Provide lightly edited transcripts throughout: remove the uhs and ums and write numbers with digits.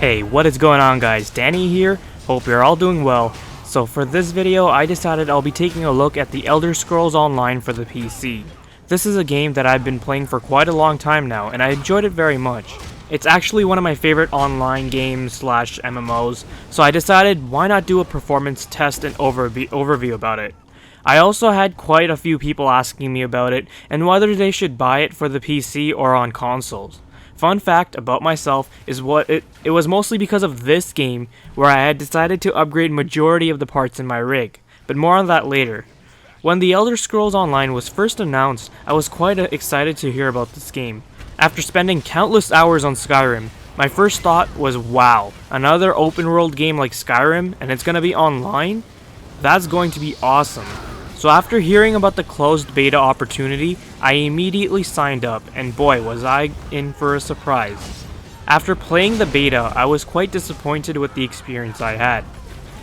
Hey, what is going on guys? Danny here, hope you're all doing well. So for this video, I decided I'll be taking a look at the Elder Scrolls Online for the PC. This is a game that I've been playing for quite a long time now, and I enjoyed it very much. It's actually one of my favorite online games slash MMOs, so I decided why not do a performance test and overview about it. I also had quite a few people asking me about it and whether they should buy it for the PC or on consoles. Fun fact about myself is it was mostly because of this game where I had decided to upgrade majority of the parts in my rig, but more on that later. When the Elder Scrolls Online was first announced, I was quite excited to hear about this game. After spending countless hours on Skyrim, my first thought was, wow, another open world game like Skyrim and it's gonna be online? That's going to be awesome. So after hearing about the closed beta opportunity, I immediately signed up, and boy was I in for a surprise. After playing the beta, I was quite disappointed with the experience I had.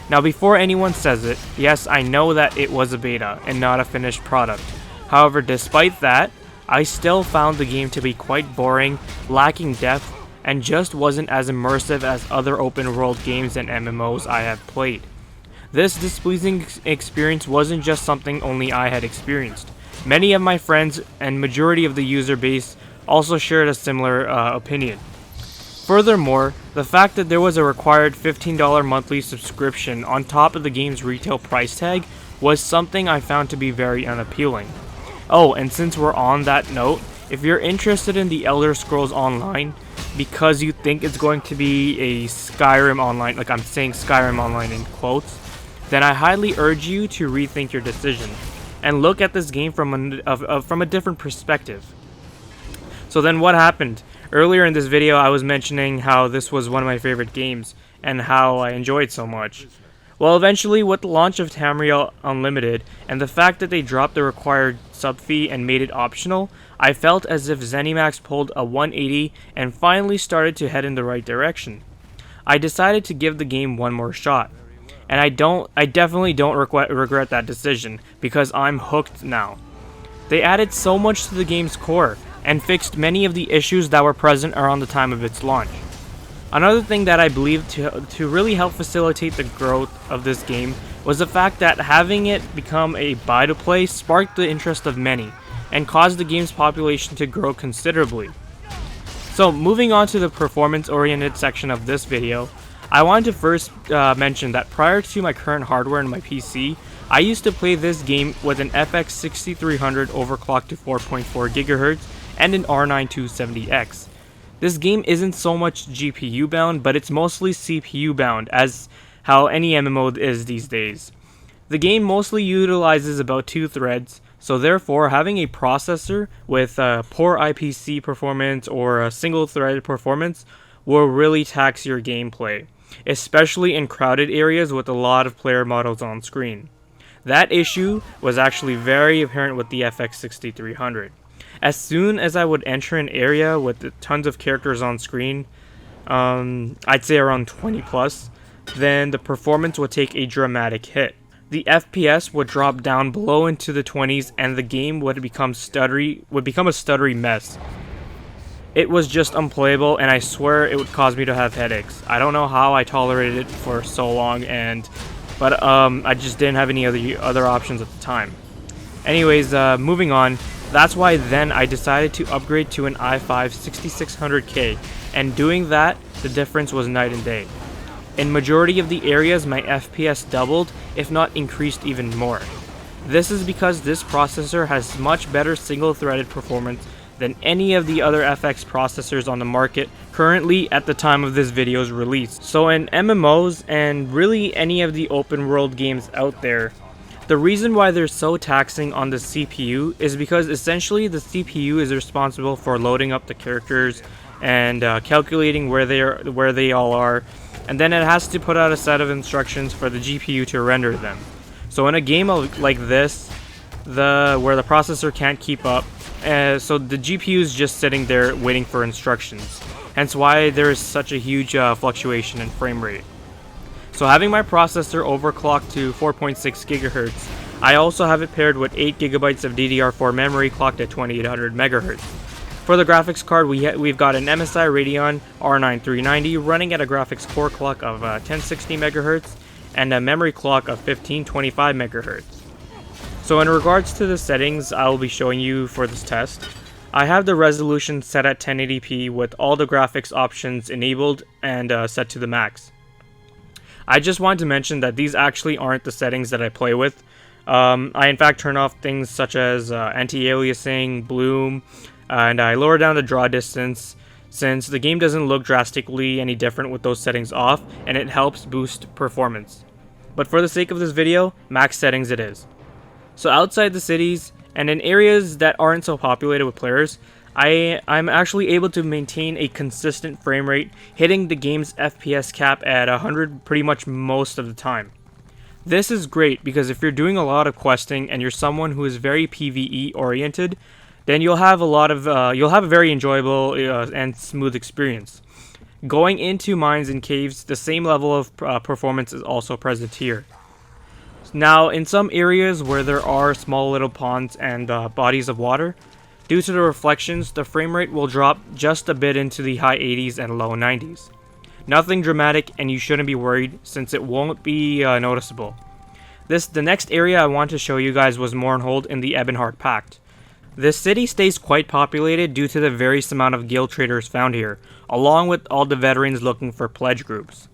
Now before anyone says it, yes, I know that it was a beta and not a finished product. However, despite that, I still found the game to be quite boring, lacking depth, and just wasn't as immersive as other open world games and MMOs I have played. This displeasing experience wasn't just something only I had experienced. Many of my friends and majority of the user base also shared a similar opinion. Furthermore, the fact that there was a required $15 monthly subscription on top of the game's retail price tag was something I found to be very unappealing. Oh, and since we're on that note, if you're interested in the Elder Scrolls Online because you think it's going to be a Skyrim Online, like I'm saying Skyrim Online in quotes, then I highly urge you to rethink your decision and look at this game from a different perspective. So then what happened? Earlier in this video I was mentioning how this was one of my favorite games and how I enjoyed so much. Well, eventually with the launch of Tamriel Unlimited and the fact that they dropped the required sub fee and made it optional, I felt as if ZeniMax pulled a 180 and finally started to head in the right direction. I decided to give the game one more shot. And I definitely don't regret that decision, because I'm hooked now. They added so much to the game's core, and fixed many of the issues that were present around the time of its launch. Another thing that I believe to really help facilitate the growth of this game was the fact that having it become a buy-to-play sparked the interest of many, and caused the game's population to grow considerably. So moving on to the performance-oriented section of this video, I wanted to first mention that prior to my current hardware in my PC, I used to play this game with an FX 6300 overclocked to 4.4 GHz and an R9 270X. This game isn't so much GPU bound, but it's mostly CPU bound, as how any MMO is these days. The game mostly utilizes about 2 threads, so therefore having a processor with poor IPC performance or a single threaded performance will really tax your gameplay, especially in crowded areas with a lot of player models on screen. That issue was actually very apparent with the FX 6300. As soon as I would enter an area with tons of characters on screen, I'd say around 20 plus, then the performance would take a dramatic hit. The FPS would drop down below into the 20s and the game would become a stuttery mess. It was just unplayable, and I swear it would cause me to have headaches. I don't know how I tolerated it for so long, but I just didn't have any other options at the time. Anyways, moving on, that's why then I decided to upgrade to an i5 6600K, and doing that, the difference was night and day. In majority of the areas, my FPS doubled, if not increased even more. This is because this processor has much better single-threaded performance than any of the other FX processors on the market currently at the time of this video's release. So in MMOs and really any of the open world games out there, the reason why they're so taxing on the CPU is because essentially the CPU is responsible for loading up the characters and calculating where they all are, and then it has to put out a set of instructions for the GPU to render them. So in a game like this, where the processor can't keep up, so the GPU is just sitting there waiting for instructions, hence why there is such a huge fluctuation in frame rate. So having my processor overclocked to 4.6 GHz, I also have it paired with 8 GB of DDR4 memory clocked at 2800 MHz. For the graphics card, we've got an MSI Radeon R9 390 running at a graphics core clock of 1060 MHz and a memory clock of 1525 MHz. So in regards to the settings I will be showing you for this test, I have the resolution set at 1080p with all the graphics options enabled and set to the max. I just wanted to mention that these actually aren't the settings that I play with. I in fact turn off things such as anti-aliasing, bloom, and I lower down the draw distance since the game doesn't look drastically any different with those settings off, and it helps boost performance. But for the sake of this video, max settings it is. So outside the cities and in areas that aren't so populated with players, I'm actually able to maintain a consistent frame rate, hitting the game's FPS cap at 100 pretty much most of the time. This is great because if you're doing a lot of questing and you're someone who is very PvE oriented, then you'll have a very enjoyable and smooth experience. Going into mines and caves, the same level of performance is also present here. Now, in some areas where there are small little ponds and bodies of water, due to the reflections, the frame rate will drop just a bit into the high 80s and low 90s. Nothing dramatic, and you shouldn't be worried since it won't be noticeable. The next area I want to show you guys was Mournhold in the Ebonheart Pact. This city stays quite populated due to the various amount of guild traders found here, along with all the veterans looking for pledge groups.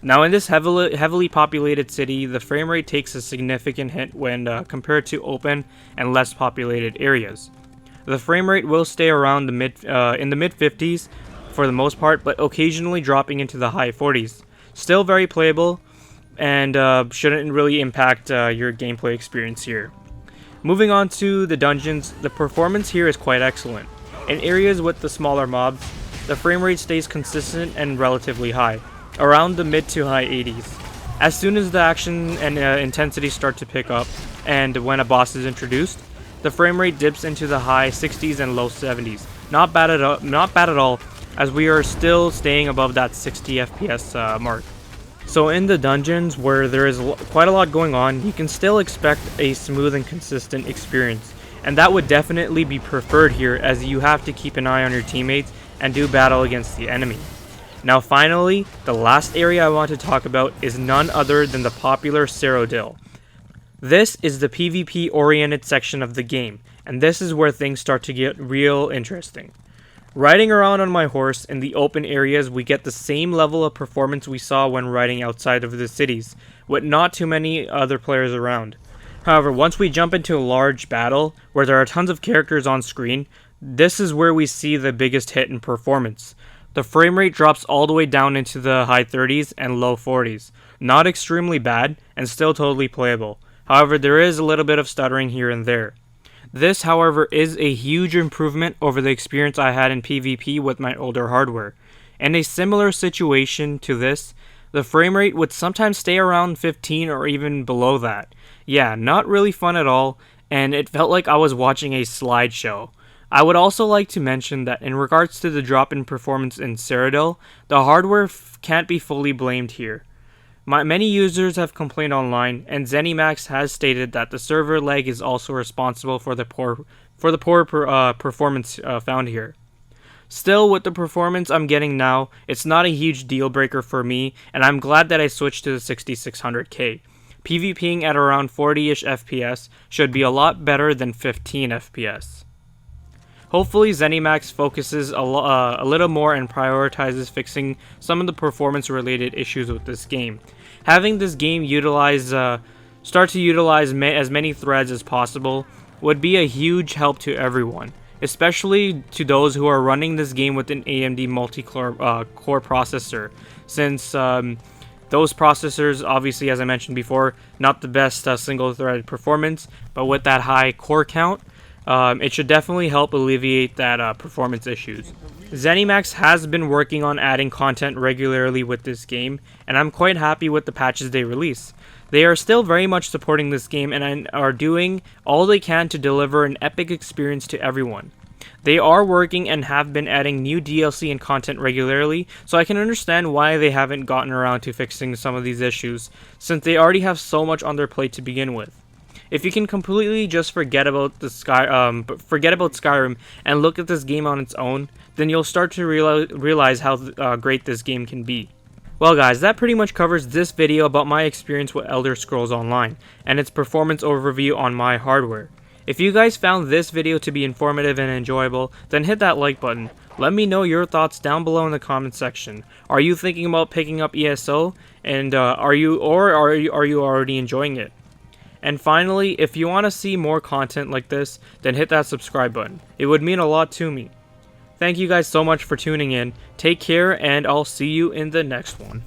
Now in this heavily populated city, the frame rate takes a significant hit when compared to open and less populated areas. The frame rate will stay around in the mid 50s for the most part, but occasionally dropping into the high 40s. Still very playable and shouldn't really impact your gameplay experience here. Moving on to the dungeons, the performance here is quite excellent. In areas with the smaller mobs, the frame rate stays consistent and relatively high, around the mid to high 80s. As soon as the action and intensity start to pick up, and when a boss is introduced, the frame rate dips into the high 60s and low 70s. Not bad at all, as we are still staying above that 60 FPS mark. So in the dungeons, where there is quite a lot going on, you can still expect a smooth and consistent experience. And that would definitely be preferred here, as you have to keep an eye on your teammates and do battle against the enemy. Now finally, the last area I want to talk about is none other than the popular Cyrodiil. This is the PvP oriented section of the game, and this is where things start to get real interesting. Riding around on my horse in the open areas, we get the same level of performance we saw when riding outside of the cities, with not too many other players around. However, once we jump into a large battle, where there are tons of characters on screen, this is where we see the biggest hit in performance. The frame rate drops all the way down into the high 30s and low 40s. Not extremely bad, and still totally playable. However, there is a little bit of stuttering here and there. This, however, is a huge improvement over the experience I had in PvP with my older hardware. In a similar situation to this, the frame rate would sometimes stay around 15 or even below that. Yeah, not really fun at all, and it felt like I was watching a slideshow. I would also like to mention that in regards to the drop in performance in Cyrodiil, the hardware can't be fully blamed here. Many users have complained online, and ZeniMax has stated that the server lag is also responsible for the poor performance found here. Still, with the performance I'm getting now, it's not a huge deal breaker for me, and I'm glad that I switched to the 6600K. PvPing at around 40ish FPS should be a lot better than 15 FPS. Hopefully ZeniMax focuses a little more and prioritizes fixing some of the performance related issues with this game. Having this game start to utilize as many threads as possible would be a huge help to everyone, especially to those who are running this game with an AMD multi-core processor, since those processors, obviously as I mentioned before, not the best single thread performance, but with that high core count, it should definitely help alleviate that performance issues. ZeniMax has been working on adding content regularly with this game, and I'm quite happy with the patches they release. They are still very much supporting this game and are doing all they can to deliver an epic experience to everyone. They are working and have been adding new DLC and content regularly, so I can understand why they haven't gotten around to fixing some of these issues, since they already have so much on their plate to begin with. If you can completely just forget about Skyrim and look at this game on its own, then you'll start to realize how great this game can be. Well guys, that pretty much covers this video about my experience with Elder Scrolls Online and its performance overview on my hardware. If you guys found this video to be informative and enjoyable, then hit that like button. Let me know your thoughts down below in the comment section. Are you thinking about picking up ESO, and are you already enjoying it? And finally, if you want to see more content like this, then hit that subscribe button. It would mean a lot to me. Thank you guys so much for tuning in. Take care, and I'll see you in the next one.